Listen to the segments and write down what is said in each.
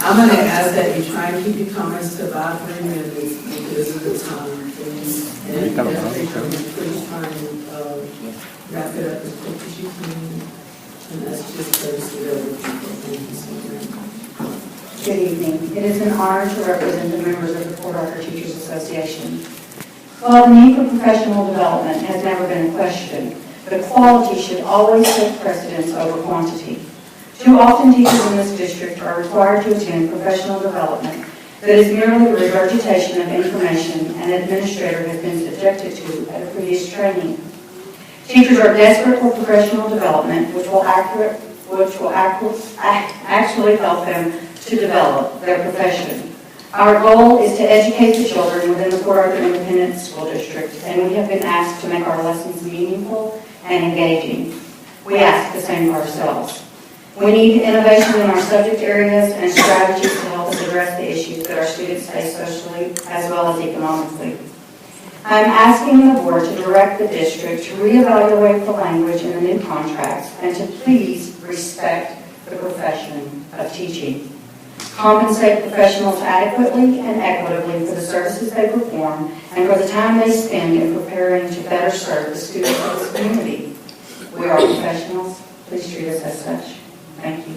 I'm going to ask that you try and keep your comments to about 3 minutes because of the time. And please try and wrap it up as quick as you can. And that's just courtesy to other people. Thank you so very much. Good evening. It is an honor to represent the members of the Port Arthur Teachers Association. While the need for professional development has never been in question, but quality should always take precedence over quantity. Too often teachers in this district are required to attend professional development that is merely the regurgitation of information an administrator has been subjected to at a previous training. Teachers are desperate for professional development which will actually help them to develop their profession. Our goal is to educate the children within the Port Arthur Independent School District, and we have been asked to make our lessons meaningful and engaging. We ask the same of ourselves. We need innovation in our subject areas and strategies to help us address the issues that our students face socially as well as economically. I am asking the board to direct the district to reevaluate the language in the new contracts and to please respect the profession of teaching. Compensate professionals adequately and equitably for the services they perform and for the time they spend in preparing to better serve the students of this community. We are professionals. Please treat us as such. Thank you.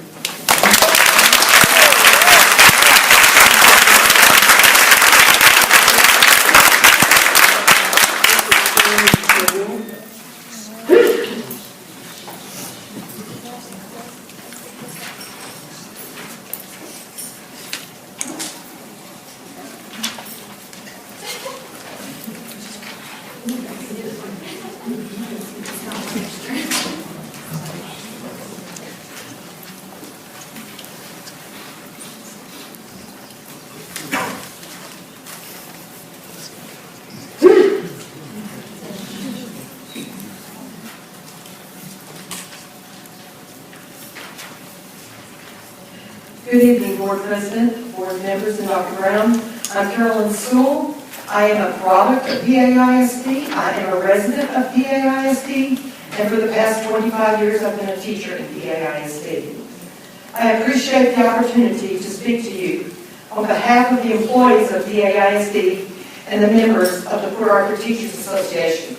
Good evening, Board President, Board members, and Dr. Brown. I'm Carolyn Sewell. I am a product of PAISD. I am a resident of PAISD, and for the past 25 years, I've been a teacher in PAISD. I appreciate the opportunity to speak to you on behalf of the employees of PAISD and the members of the Port Arthur Teachers Association.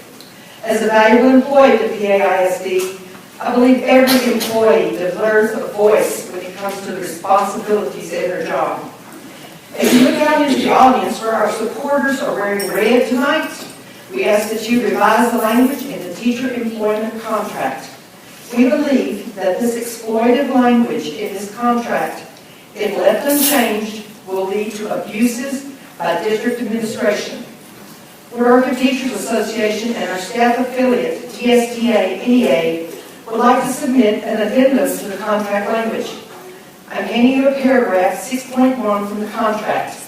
As a valuable employee to PAISD, I believe every employee deserves a voice when it comes to the responsibilities in their job. As you look out into the audience where our supporters are wearing red tonight, we ask that you revise the language in the teacher employment contract. We believe that this exploitive language in this contract, if left unchanged, will lead to abuses by district administration. Port Arthur Teachers Association and our staff affiliate, TSTA-NEA, would like to submit an addendum to the contract language. I'm handing you a paragraph 6.1 from the contract.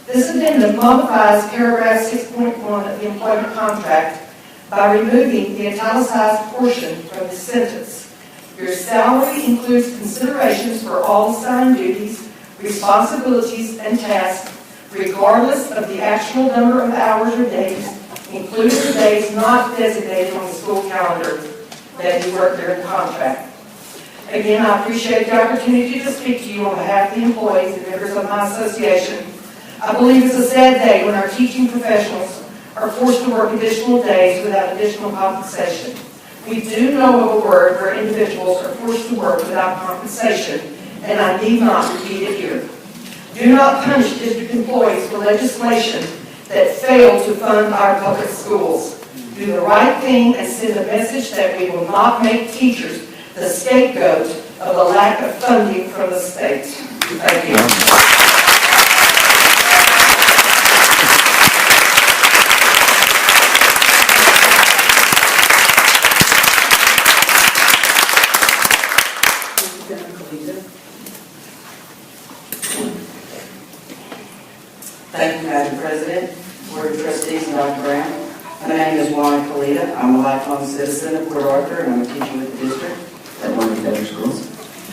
This addendum modifies paragraph 6.1 of the employment contract by removing the italicized portion from the sentence. Your salary includes considerations for all assigned duties, responsibilities, and tasks, regardless of the actual number of hours or days, including the days not designated on the school calendar that you work during the contract. Again, I appreciate the opportunity to speak to you on behalf of the employees and members of my association. I believe it's a sad day when our teaching professionals are forced to work additional days without additional compensation. We do know of a word where individuals are forced to work without compensation, and I need not repeat it here. Do not punish district employees for legislation that failed to fund our public schools. Do the right thing and send a message that we will not make teachers the scapegoat of the lack of funding from the state. Thank you. Thank you, Madam President, Board of Trustees, and Dr. Brown. My name is Wanda Kalita. I'm a lifelong citizen of Port Arthur, and I'm a teacher with the district at one of the better schools.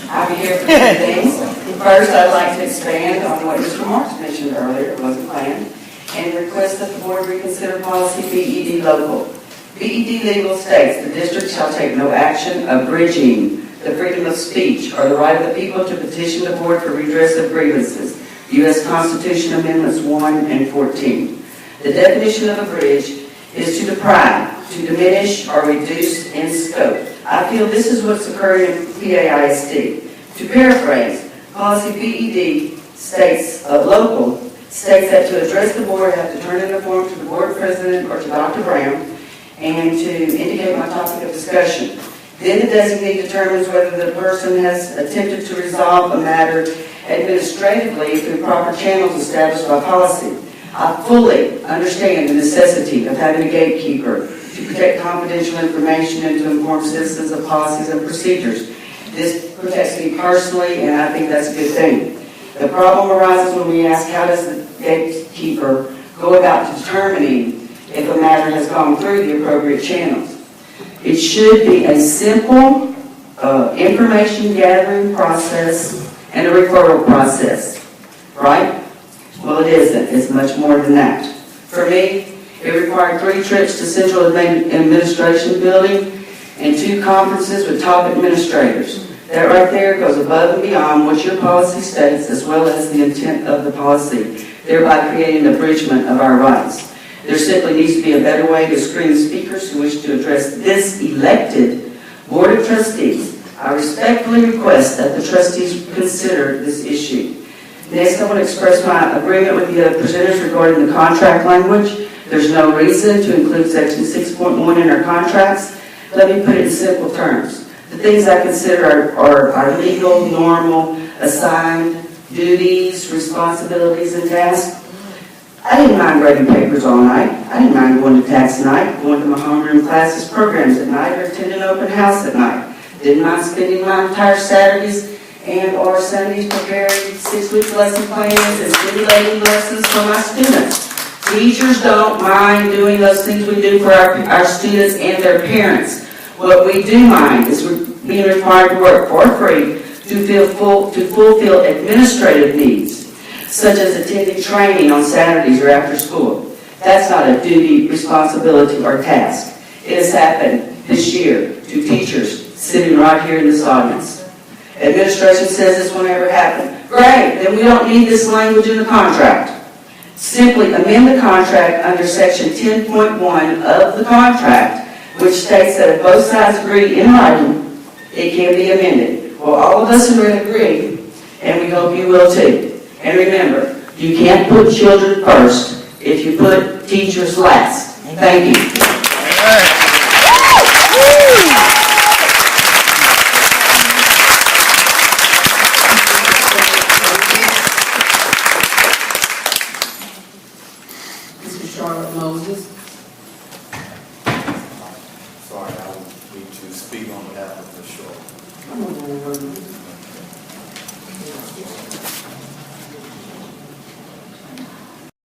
I'll be here for two things. First, I'd like to expand on what Mr. Marks mentioned earlier, it wasn't planned, and request that the board reconsider policy BED local. BED legal states the district shall take no action abridging the freedom of speech, or the right of the people to petition the board for redress of grievances. U.S. Constitution Amendments 1 and 14. The definition of a bridge is to deprive, to diminish, or reduce in scope. I feel this is what's occurring in PAISD. To paraphrase, policy BED states, local, states that to address the board, I have to turn in a form to the board president or to Dr. Brown and to indicate my topic of discussion. Then the designee determines whether the person has attempted to resolve a matter administratively through proper channels established by policy. I fully understand the necessity of having a gatekeeper to protect confidential information and to inform citizens of policies and procedures. This protects me personally, and I think that's a good thing. The problem arises when we ask, how does the gatekeeper go about determining if a matter has gone through the appropriate channels? It should be a simple information gathering process and a referral process, right? Well, it isn't. It's much more than that. For me, it required 3 trips to Central Administration Building and 2 conferences with top administrators. That right there goes above and beyond what your policy states, as well as the intent of the policy, thereby creating an abridgment of our rights. There simply needs to be a better way to screen speakers who wish to address this elected Board of Trustees. I respectfully request that the trustees consider this issue. Next, I want to express my agreement with the other presenters regarding the contract language. There's no reason to include section 6.1 in our contracts. Let me put it in simple terms. The things I consider are legal, normal, assigned duties, responsibilities, and tasks. I didn't mind grading papers all night. I didn't mind going to tax night, going to my homeroom classes, programs at night, or attending open house at night. Didn't mind spending my entire Saturdays and or Sundays preparing 6-week lesson plans and simulating lessons for my students. Teachers don't mind doing those things we do for our students and their parents. What we do mind is being required to work for free to fulfill administrative needs, such as attending training on Saturdays or after school. That's not a duty, responsibility, or task. It has happened this year to teachers sitting right here in this audience. Administration says this won't ever happen. Great, then we don't need this language in the contract. Simply amend the contract under section 10.1 of the contract, which states that if both sides agree in writing, it can be amended. Well, all of us are going to agree, and we hope you will too. And remember, you can't put children first if you put teachers last. Thank you. Mr. Charlotte Moses. Sorry, I will need to speak on behalf of Ms. Shaw. Come on,